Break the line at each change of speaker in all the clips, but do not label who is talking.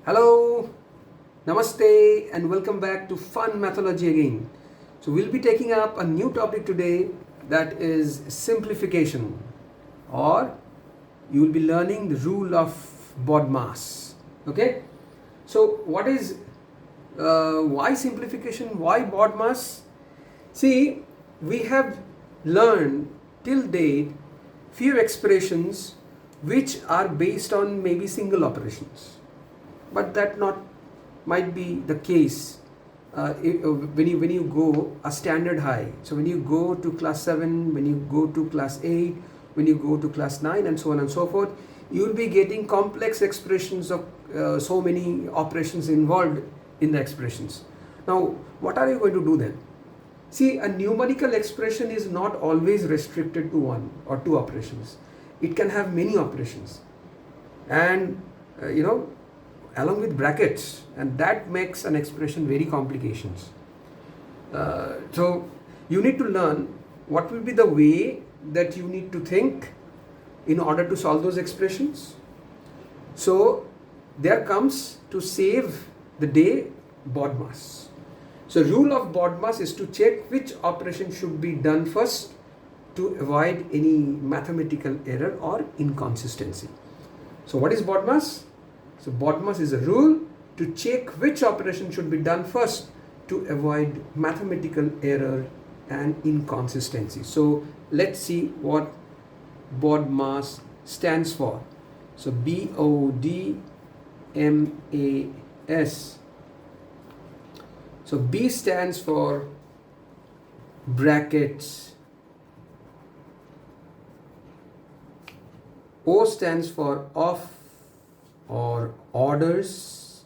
Hello, Namaste, and welcome back to Fun Mathology again. So, we'll be taking up a new topic today, that is simplification, or you will be learning the rule of BODMAS. Okay, so what is why simplification? Why BODMAS? See, we have learned till date few expressions which are based on maybe single operations, but that not might be the case when you go a standard high. So when you go to class 7, when you go to class 8, when you go to class 9, and so on and so forth, you will be getting complex expressions of so many operations involved in the expressions. Now what are you going to do then? See, a numerical expression is not always restricted to one or two operations. It can have many operations, and along with brackets, and that makes an expression very complications. So you need to learn what will be the way that you need to think in order to solve those expressions. So there comes to save the day BODMAS. So rule of BODMAS is to check which operation should be done first to avoid any mathematical error or inconsistency. So what is BODMAS? So BODMAS is a rule to check which operation should be done first to avoid mathematical error and inconsistency. So let's see what BODMAS stands for. So BODMAS. So B stands for brackets, O stands for off or orders.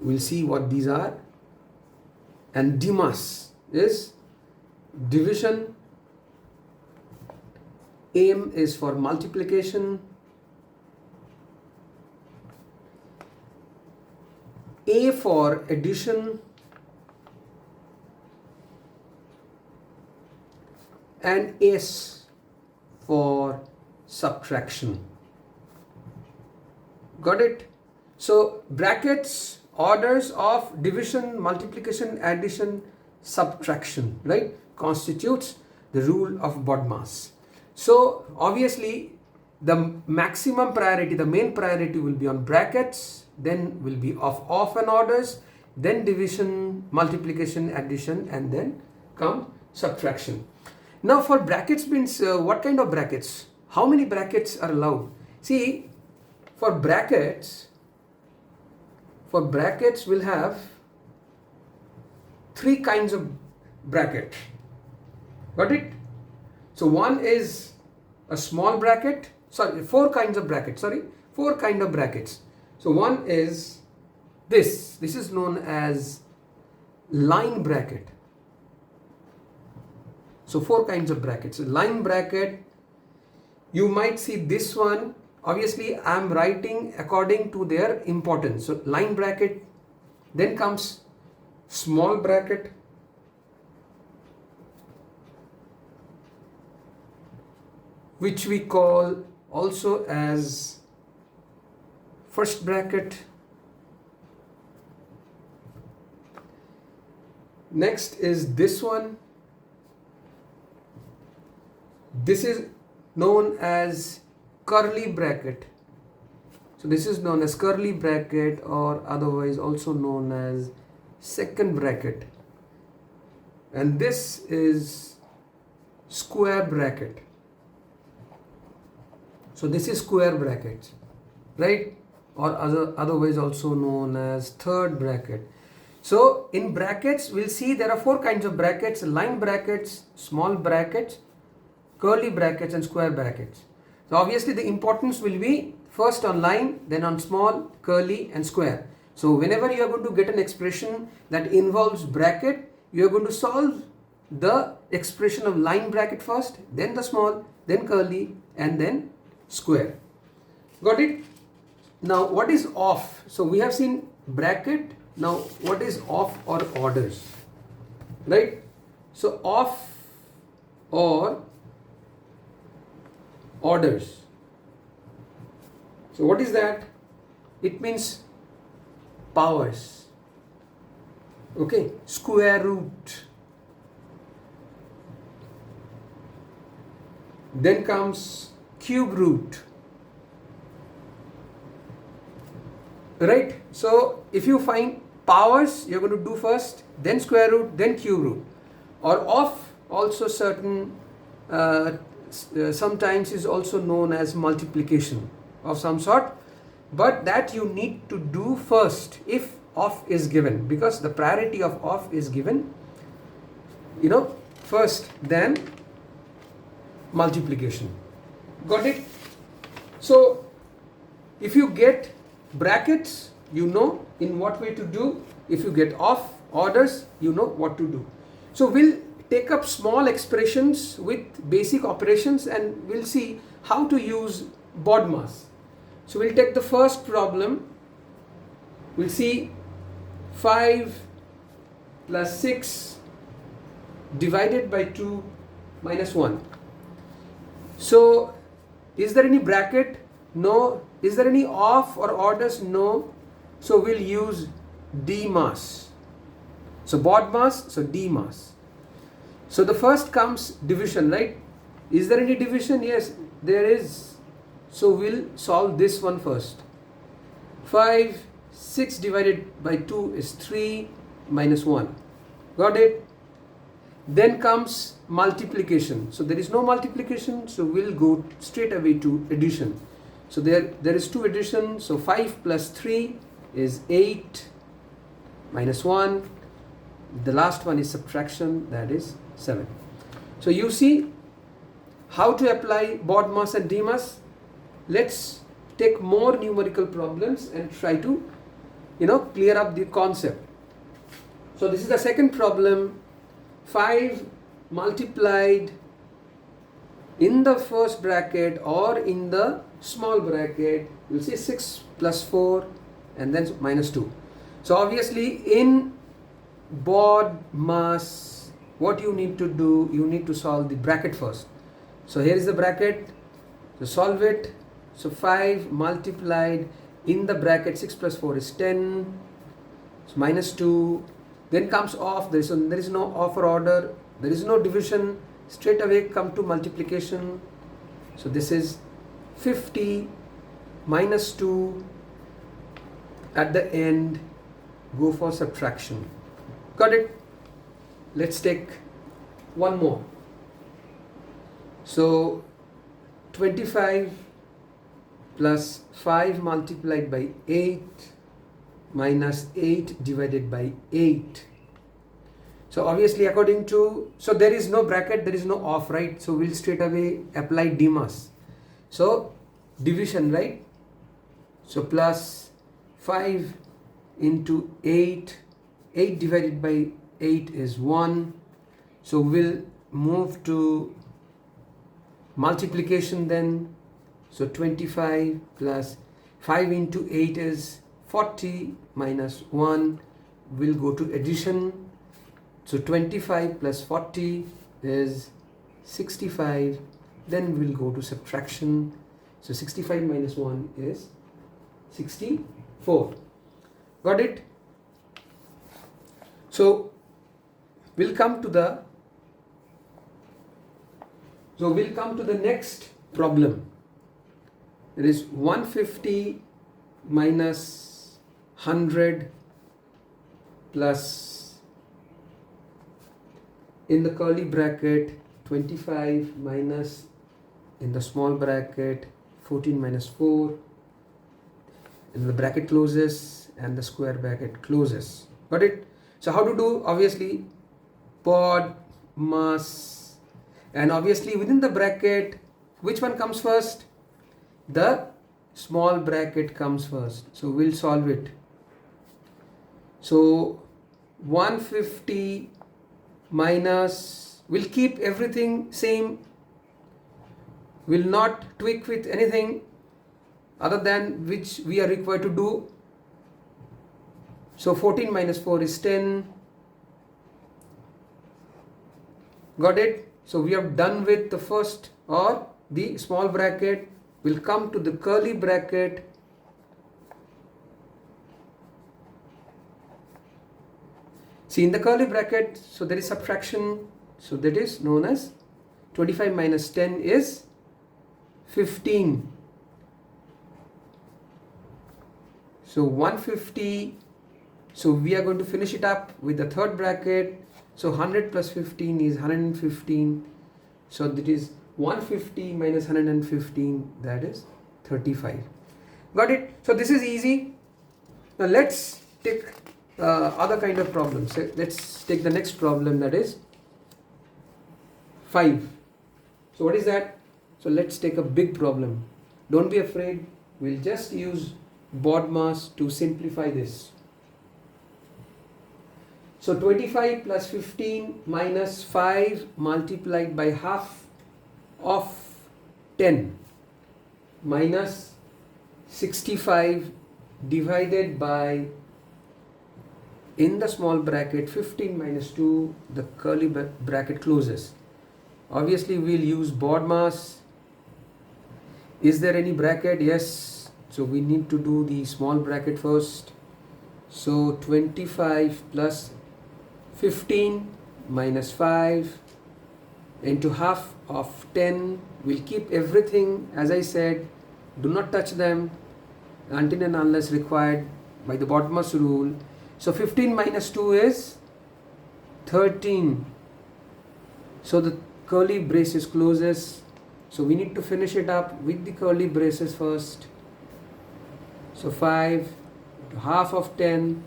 We'll see what these are. And DMAS is division, M is for multiplication, A for addition, and S for subtraction. Got it? So brackets, orders of division, multiplication, addition, subtraction, right, constitutes the rule of BODMAS. So obviously the maximum priority, the main priority will be on brackets, then will be of and orders, then division, multiplication, addition, and then come subtraction. Now for brackets means what kind of brackets? How many brackets are allowed? See, for brackets we'll have three kinds of bracket. Got it? So one is a small bracket, four kinds of brackets. So one is this is known as line bracket. So four kinds of brackets. Line bracket, you might see this one. Obviously I am writing according to their importance. So line bracket, then comes small bracket, which we call also as first bracket. Next is this one. This is known as curly bracket. So this is known as curly bracket, or otherwise also known as second bracket. And this is square bracket. So this is square bracket, right? Or otherwise also known as third bracket. So in brackets we'll see there are four kinds of brackets: line brackets, small brackets, curly brackets, and square brackets. So obviously the importance will be first on line, then on small, curly, and square. So whenever you are going to get an expression that involves bracket, you are going to solve the expression of line bracket first, then the small, then curly, and then square. Got it? Now what is off? So we have seen bracket. Now what is off or orders? Right? So off or orders. So what is that? it means powers. Okay, square root. Then comes cube root. Right? So if you find powers, you're going to do first, then square root, then cube root. Or of also certain sometimes is also known as multiplication of some sort, but that you need to do first if of is given, because the priority of is given, first, then multiplication. Got it? So if you get brackets, you know in what way to do. If you get off orders, you know what to do. So we'll take up small expressions with basic operations and we'll see how to use BODMAS. So we'll take the first problem. We'll see 5 plus 6 divided by 2 minus 1. So is there any bracket? No. Is there any off or orders? No. So we'll use DMAS. So BODMAS, so DMAS. So the first comes division, right? Is there any division? Yes, there is. So we'll solve this one first. 6 divided by 2 is 3 minus 1. Got it? Then comes multiplication. So there is no multiplication, so we'll go straight away to addition. So there is 2 addition. So 5 plus 3 is 8 minus 1. The last one is subtraction, that is 7. So you see how to apply BODMAS and DMAS. Let's take more numerical problems and try to clear up the concept. So this is the second problem. 5 multiplied in the first bracket or in the small bracket, you'll see 6 plus 4 and then minus 2. So obviously in BODMAS, what you need to do, you need to solve the bracket first. So here is the bracket, so solve it. So 5 multiplied in the bracket, 6 plus 4 is 10, so minus 2. Then comes off, there is no off or order, there is no division, straight away come to multiplication. So this is 50 minus 2, at the end go for subtraction. Got it? Let's take one more. So 25 plus 5 multiplied by 8 minus 8 divided by 8. So obviously according to, so there is no bracket, there is no off, right? So we'll straight away apply DMAS. So division, right? So plus 5 into 8, 8 divided by 8 is 1. So we'll move to multiplication then. So 25 plus 5 into 8 is 40 minus 1. We'll go to addition. So 25 plus 40 is 65. Then we'll go to subtraction. So 65 minus 1 is 64. Got it? So we'll come to the next problem. It is 150 minus 100 plus, in the curly bracket, 25 minus, in the small bracket, 14 minus 4, and the bracket closes and the square bracket closes. Got it? So how to do? Obviously BODMAS, and obviously within the bracket, which one comes first? The small bracket comes first. So we'll solve it. So 150 minus, we'll keep everything same, will not tweak with anything other than which we are required to do. So 14 minus 4 is 10. Got it? So we have done with the first or the small bracket. We'll come to the curly bracket. See, in the curly bracket, so there is subtraction, so that is known as 25 minus 10 is 15. So 150, so we are going to finish it up with the third bracket. So 100 plus 15 is 115. So that is 150 minus 115, that is 35. Got it? So this is easy. Now let's take other kind of problems. Let's take the next problem, that is 5. So what is that? So let's take a big problem. Don't be afraid. We'll just use BODMAS to simplify this. So 25 plus 15 minus 5 multiplied by half of 10 minus 65 divided by, in the small bracket, 15 minus 2, the curly bracket closes. Obviously we'll use BODMAS. Is there any bracket? Yes. So we need to do the small bracket first. So 25 plus 15 minus 5 into half of 10. We'll keep everything as I said. Do not touch them until and unless required by the BODMAS rule. So 15 minus 2 is 13. So the curly braces closes. So we need to finish it up with the curly braces first. So 5 to half of 10.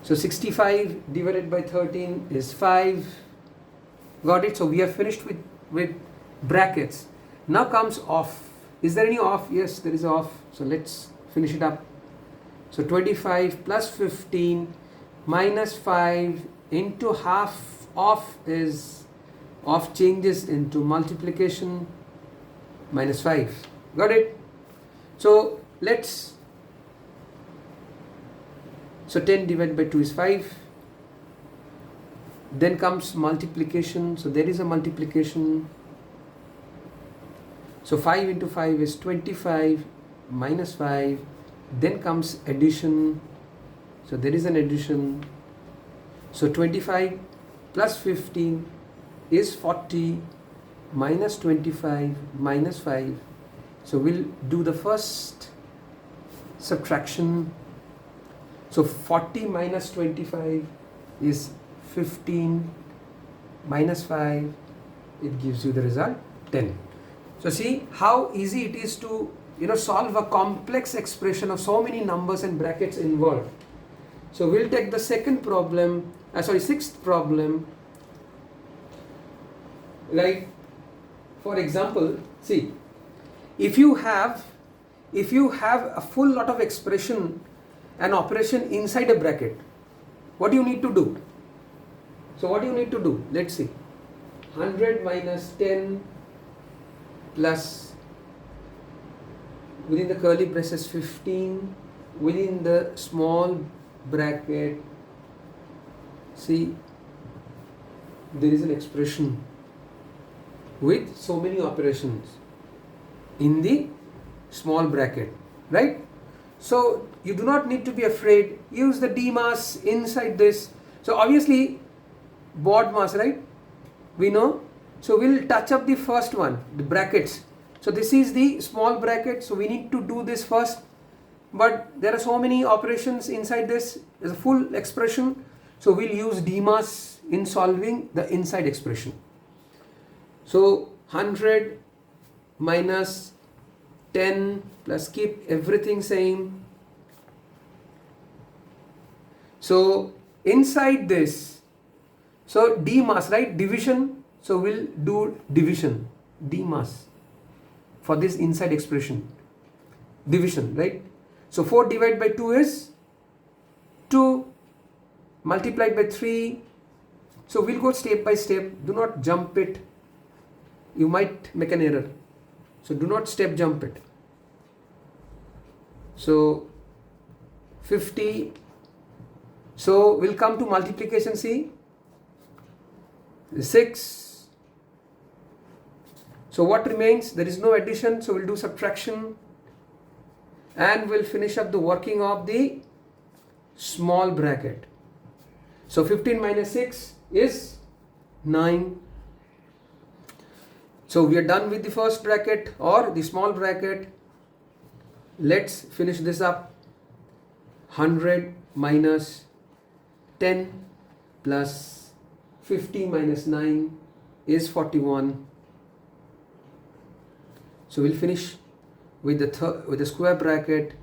So 65 divided by 13 is 5. Got it? So we are finished with brackets. Now comes off. Is there any off? Yes, there is off. So let's finish it up. So 25 plus 15 minus 5 into half of is, off changes into multiplication, minus 5. Got it? So let's, so 10 divided by 2 is 5. Then comes multiplication. So there is a multiplication. So 5 into 5 is 25 minus 5. Then comes addition. So there is an addition. So 25 plus 15 is 40 minus 25 minus 5. So we'll do the first subtraction. So 40 minus 25 is 15 minus 5. It gives you the result 10. So see how easy it is to solve a complex expression of so many numbers and brackets involved. So we'll take the sixth problem. Like for example, see, if you have a full lot of expression and operation inside a bracket, what do you need to do? So what do you need to do? Let's see. 100 minus 10 plus, within the curly braces 15, within the small bracket, see, there is an expression with so many operations in the small bracket, right? So you do not need to be afraid. Use the DMAS inside this. So obviously BODMAS, right? We know. So we'll touch up the first one, the brackets. So this is the small bracket. So we need to do this first. But there are so many operations inside this. There's a full expression. So we'll use DMAS in solving the inside expression. So 100 minus 10 plus, keep everything same. So inside this, so DMAS, right? Division. So we'll do division, DMAS, for this inside expression. Division, right? So 4 divided by 2 is 2, multiplied by 3. So we'll go step by step. Do not jump it. You might make an error. So do not step jump it. So 50. So we'll come to multiplication. See, 6. So what remains? There is no addition. So we'll do subtraction. And we'll finish up the working of the small bracket. So 15 minus 6 is 9. So we are done with the first bracket or the small bracket. Let's finish this up. 100 minus 10 plus 50 minus 9 is 41. So we'll finish with the square bracket.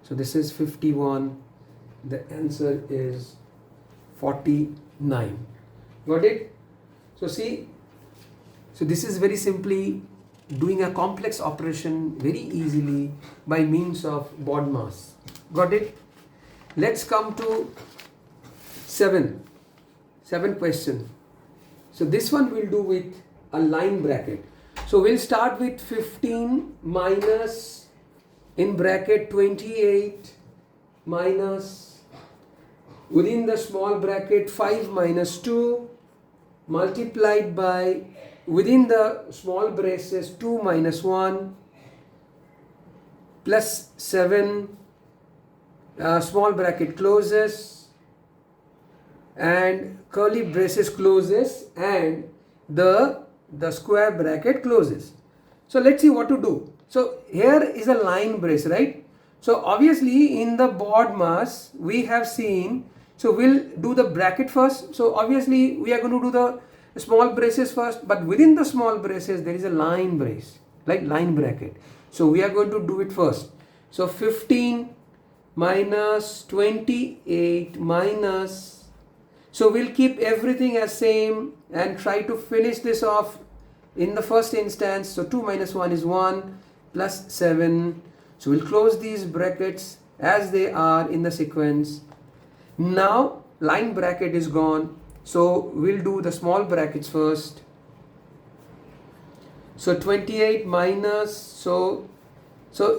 So this is 51. The answer is 49. Got it? So see, so this is very simply doing a complex operation very easily by means of BODMAS. Got it? Let's come to 7 question. So this one we'll do with a line bracket. So we'll start with 15 minus in bracket 28 minus within the small bracket 5 minus 2 multiplied by within the small braces 2 minus 1 plus 7 small bracket closes and curly braces closes and the square bracket closes. So let's see what to do. So here is a line brace, right? So obviously in the BODMAS we have seen, so we'll do the bracket first. So obviously we are going to do the small braces first, but within the small braces there is a line brace, like line bracket. So we are going to do it first. So 15 minus 28 minus, so we'll keep everything as same and try to finish this off in the first instance. So 2 minus 1 is 1 plus 7. So we'll close these brackets as they are in the sequence. Now line bracket is gone. So we'll do the small brackets first. So 28 minus, so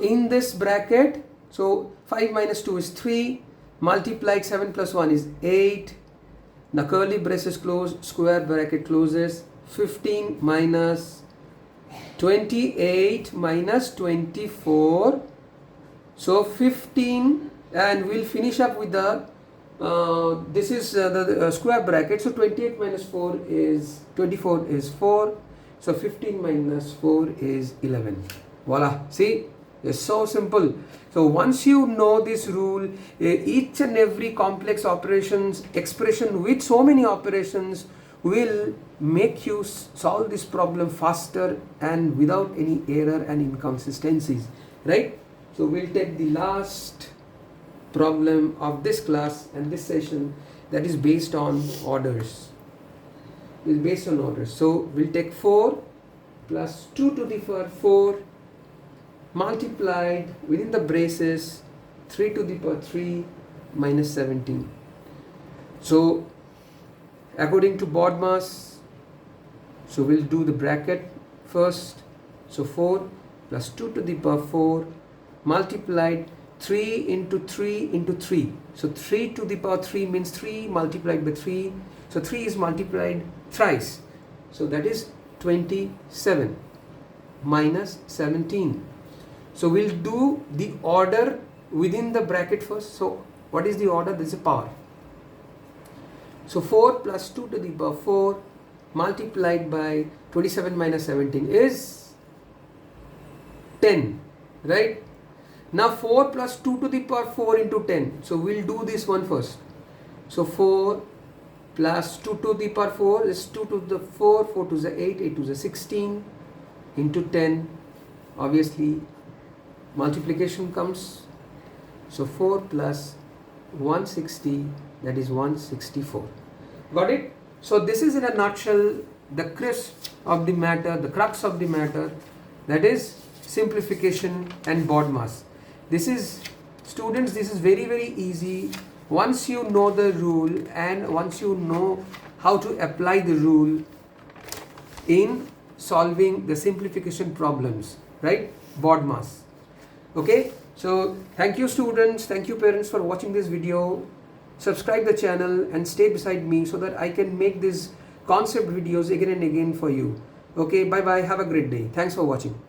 in this bracket, so 5 minus 2 is 3, multiplied 7 plus 1 is 8. The curly braces close, square bracket closes. 15 minus 28 minus 24. So 15, and we'll finish up with the this is the square bracket. So 28 minus 4 is 24 is 4. So 15 minus 4 is 11. Voila. See, it's so simple. So once you know this rule, each and every complex operations expression with so many operations will make you solve this problem faster and without any error and inconsistencies, right? So we'll take the last problem of this class and this session, that is based on orders. Is based on orders. So we'll take 4 plus 2 to the power 4 multiplied within the braces 3 to the power 3 minus 17. So according to BODMAS, so we'll do the bracket first. So 4 plus 2 to the power 4 multiplied 3 into 3 into 3. So 3 to the power 3 means 3 multiplied by 3. So 3 is multiplied thrice. So that is 27 minus 17. So we'll do the order within the bracket first. So what is the order? This is a power. So 4 plus 2 to the power 4 multiplied by 27 minus 17 is 10, right? Now 4 plus 2 to the power 4 into 10. So we'll do this one first. So 4 plus 2 to the power 4 is 2 to the 4, 4 to the 8, 8 to the 16 into 10. Obviously multiplication comes. So 4 plus 160, that is 164. Got it? So this is in a nutshell the crisp of the matter, the crux of the matter, that is simplification and BODMAS. This is, students, this is very, very easy. Once you know the rule and once you know how to apply the rule in solving the simplification problems, right? BODMAS. Okay, so thank you students, thank you parents for watching this video. Subscribe the channel and stay beside me so that I can make these concept videos again and again for you. Okay, bye bye, have a great day. Thanks for watching.